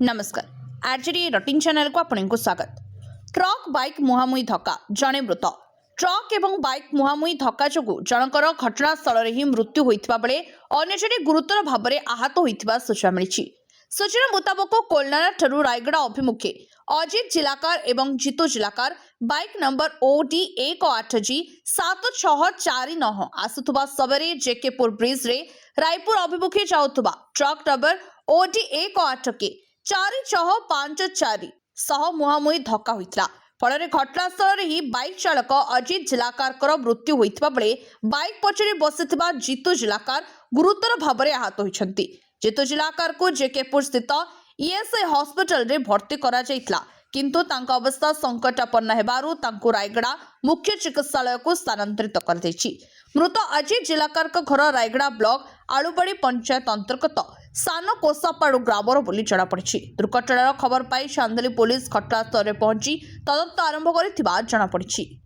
नमस्कार RJD rutting channel को आपको स्वागत। ट्रक बाइक मुहांमुही धक्का जड़े मृत। ट्रक एवं बाइक मुहांमुही धक्का जोगु जनकर घटनास्थल ही मृत्यु होइथिबा बेले अन्य जणे गुरुतर भाव में आहत होइथिबा सूचना मिली। सूचना मुताबक कोलनारा ठरू रायगड़ा अभिमुखे अजित जिलाकार एवं Jitu Jilakar bike number OD 18G 7649 आसुथुबा सबरे जेकेपुर ब्रिज रे रायपुर अभिमुखे जाउथुबा ट्रक नंबर OD 18K 4654 सह मुहांमुही धक्का होइतला। फल घटनास्थल ही बाइक चालक अजित जिलाकार मृत्यु होइतबा बेले बाइक पछरे बसिथिबा जितु जिलाकार गुरुतर भाव में आहत होइछंती। जितु जिलाकार को जेकेपुर स्थित ESI हॉस्पिटल रे भर्ती करा जाइतला, किंतु तांका अवस्था संकटापन्न हेबारु तांको रायगड़ा मुख्य चिकित्सालय को स्थानांतरित कर दैछि। मृत अजित जिलाकार का घर रायगड़ा ब्लॉक आलुबाड़ी पंचायत अंतर्गत सान कोसापाड़ू ग्रामर बोली जଣା पड़िछि। दुर्घटनार खबर पाई चांदली पुलिस घटनास्थल रे पहुंची तदंत आरंभ करिथिबा जଣା पड़िछि।